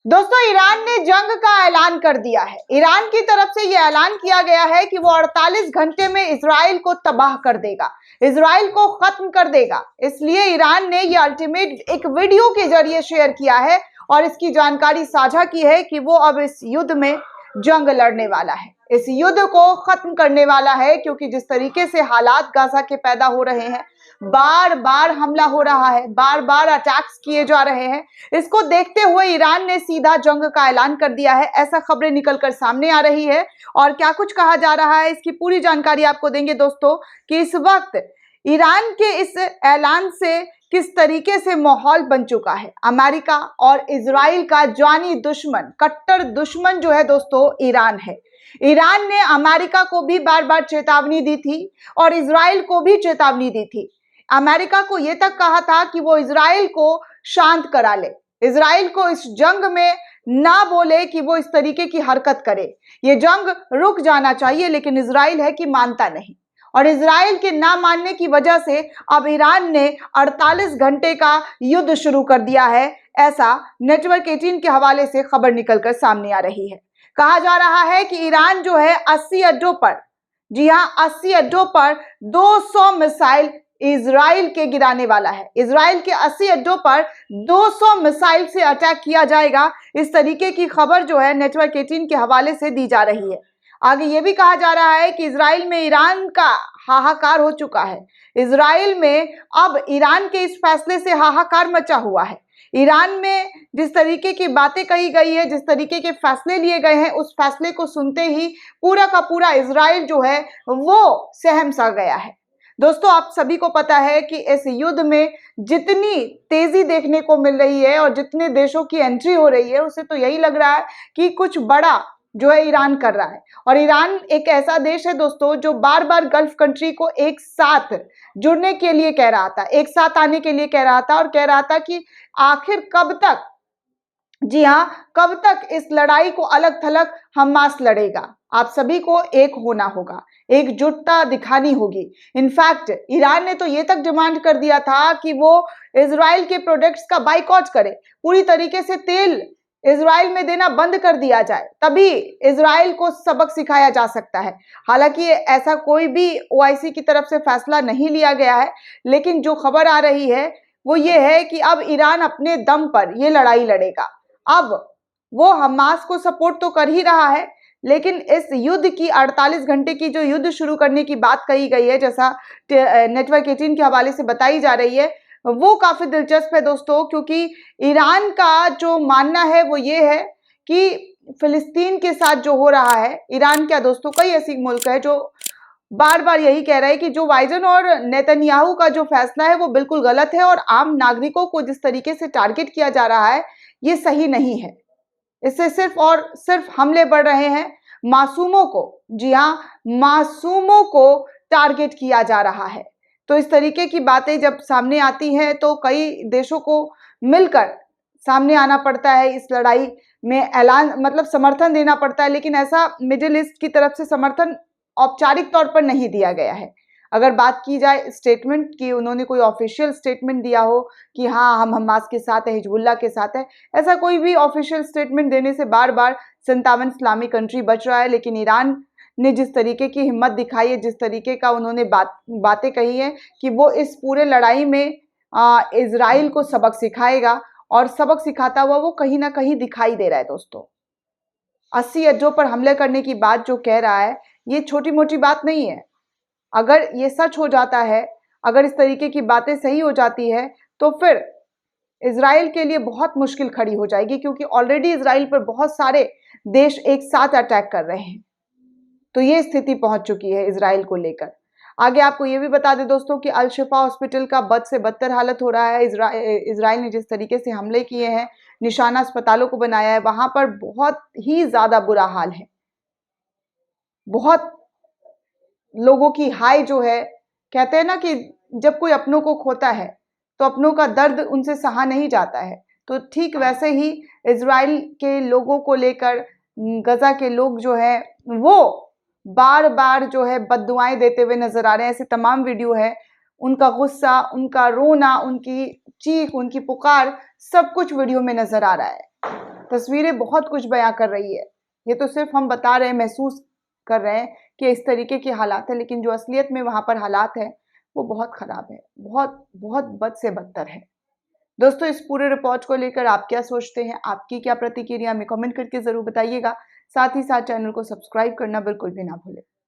दोस्तों, ईरान ने जंग का ऐलान कर दिया है। ईरान की तरफ से यह ऐलान किया गया है कि वो 48 घंटे में इजराइल को तबाह कर देगा, इजराइल को खत्म कर देगा। इसलिए ईरान ने यह अल्टीमेट एक वीडियो के जरिए शेयर किया है और इसकी जानकारी साझा की है कि वो अब इस युद्ध में जंग लड़ने वाला है, इस युद्ध को खत्म करने वाला है। क्योंकि जिस तरीके से हालात गाजा के पैदा हो रहे हैं, बार बार हमला हो रहा है, बार बार अटैक्स किए जा रहे हैं, इसको देखते हुए ईरान ने सीधा जंग का ऐलान कर दिया है। ऐसा खबरें निकलकर सामने आ रही है और क्या कुछ कहा जा रहा है, इसकी पूरी जानकारी आपको देंगे दोस्तों कि इस वक्त ईरान के इस ऐलान से किस तरीके से माहौल बन चुका है। अमेरिका और इजराइल का जानी दुश्मन, कट्टर दुश्मन जो है दोस्तों ईरान है। ईरान ने अमेरिका को भी बार बार चेतावनी दी थी और इजराइल को भी चेतावनी दी थी। अमेरिका को यह तक कहा था कि वो इजराइल को शांत करा ले, इजराइल को इस जंग में ना बोले कि वो इस तरीके की हरकत करे, ये जंग रुक जाना चाहिए। लेकिन इजराइल है कि मानता नहीं और इजराइल के ना मानने की वजह से अब ईरान ने 48 घंटे का युद्ध शुरू कर दिया है। ऐसा नेटवर्क 18 के हवाले से खबर निकलकर सामने आ रही है। कहा जा रहा है कि ईरान जो है 80 अड्डों पर, जी हां 80 अड्डों पर 200 मिसाइल इजराइल के गिराने वाला है। इजराइल के 80 अड्डों पर 200 मिसाइल से अटैक किया जाएगा। इस तरीके की खबर जो है नेटवर्क 18 के हवाले से दी जा रही है। आगे ये भी कहा जा रहा है कि इजराइल में ईरान का हाहाकार हो चुका है। इजराइल में अब ईरान के इस फैसले से हाहाकार मचा हुआ है। ईरान में जिस तरीके की बातें कही गई है, जिस तरीके के फैसले लिए गए हैं, उस फैसले को सुनते ही पूरा का पूरा इजराइल जो है वो सहम सा गया है। दोस्तों, आप सभी को पता है कि इस युद्ध में जितनी तेजी देखने को मिल रही है और जितने देशों की एंट्री हो रही है, उससे तो यही लग रहा है कि कुछ बड़ा जो है ईरान कर रहा है। और ईरान एक ऐसा देश है दोस्तों जो बार बार गल्फ कंट्री को एक साथ जुड़ने के लिए कह रहा था, एक साथ आने के लिए कह रहा था और कह रहा था कि आखिर कब तक, जी हां, कब तक इस लड़ाई को अलग थलग हमास लड़ेगा। आप सभी को एक होना होगा, एकजुटता दिखानी होगी। इनफैक्ट ईरान ने तो ये तक डिमांड कर दिया था कि वो इजराइल के प्रोडक्ट्स का बाइकॉट करे, पूरी तरीके से तेल इजराइल में देना बंद कर दिया जाए, तभी इजराइल को सबक सिखाया जा सकता है। हालांकि ऐसा कोई भी ओआईसी की तरफ से फैसला नहीं लिया गया है, लेकिन जो खबर आ रही है वो ये है कि अब ईरान अपने दम पर ये लड़ाई लड़ेगा। अब वो हमास को सपोर्ट तो कर ही रहा है, लेकिन इस युद्ध की 48 घंटे की जो युद्ध शुरू करने की बात कही गई है, जैसा नेटवर्क 18 के हवाले से बताई जा रही है, वो काफी दिलचस्प है दोस्तों। क्योंकि ईरान का जो मानना है वो ये है कि फिलिस्तीन के साथ जो हो रहा है, ईरान क्या दोस्तों, कई ऐसी मुल्क है जो बार बार यही कह रहा है कि जो बाइडेन और नेतन्याहू का जो फैसला है वो बिल्कुल गलत है और आम नागरिकों को जिस तरीके से टारगेट किया जा रहा है ये सही नहीं है। इससे सिर्फ और सिर्फ हमले बढ़ रहे हैं, मासूमों को, जी हाँ, मासूमों को टारगेट किया जा रहा है। तो इस तरीके की बातें जब सामने आती हैं तो कई देशों को मिलकर सामने आना पड़ता है, इस लड़ाई में ऐलान मतलब समर्थन देना पड़ता है। लेकिन ऐसा मिडिल ईस्ट की तरफ से समर्थन औपचारिक तौर पर नहीं दिया गया है। अगर बात की जाए स्टेटमेंट की, उन्होंने कोई ऑफिशियल स्टेटमेंट दिया हो कि हाँ हम हमास के साथ है, हिजबुल्लाह के साथ है, ऐसा कोई भी ऑफिशियल स्टेटमेंट देने से बार बार 57 इस्लामिक कंट्री बच रहा है। लेकिन ईरान ने जिस तरीके की हिम्मत दिखाई है, जिस तरीके का उन्होंने बातें कही है कि वो इस पूरे लड़ाई में इजराइल को सबक सिखाएगा और सबक सिखाता हुआ वो कहीं ना कहीं दिखाई दे रहा है दोस्तों। 80 अड्डों पर हमले करने की बात जो कह रहा है ये छोटी मोटी बात नहीं है। अगर ये सच हो जाता है, अगर इस तरीके की बातें सही हो जाती है तो फिर इजराइल के लिए बहुत मुश्किल खड़ी हो जाएगी, क्योंकि ऑलरेडी इजराइल पर बहुत सारे देश एक साथ अटैक कर रहे हैं। तो ये स्थिति पहुंच चुकी है इजराइल को लेकर। आगे आपको ये भी बता दें दोस्तों कि अल शिफा हॉस्पिटल का बद से बदतर हालत हो रहा है। इजराइल ने जिस तरीके से हमले किए हैं, निशाना अस्पतालों को बनाया है, वहां पर बहुत ही ज्यादा बुरा हाल है। बहुत लोगों की हाय जो है, कहते हैं ना कि जब कोई अपनों को खोता है तो अपनों का दर्द उनसे सहा नहीं जाता है। तो ठीक वैसे ही इजराइल के लोगों को लेकर गजा के लोग जो है वो बार बार जो है बद्दुआएं देते हुए नजर आ रहे हैं। ऐसे तमाम वीडियो है, उनका गुस्सा, उनका रोना, उनकी चीख, उनकी पुकार, सब कुछ वीडियो में नजर आ रहा है। तस्वीरें बहुत कुछ बयां कर रही है। ये तो सिर्फ हम बता रहे हैं, महसूस कर रहे हैं कि इस तरीके के हालात है, लेकिन जो असलियत में वहां पर हालात है वो बहुत खराब है, बहुत बहुत बद से बदतर है। दोस्तों, इस पूरे रिपोर्ट को लेकर आप क्या सोचते हैं, आपकी क्या प्रतिक्रिया, हमें कमेंट करके जरूर बताइएगा। साथ ही साथ चैनल को सब्सक्राइब करना बिल्कुल भी ना भूलें।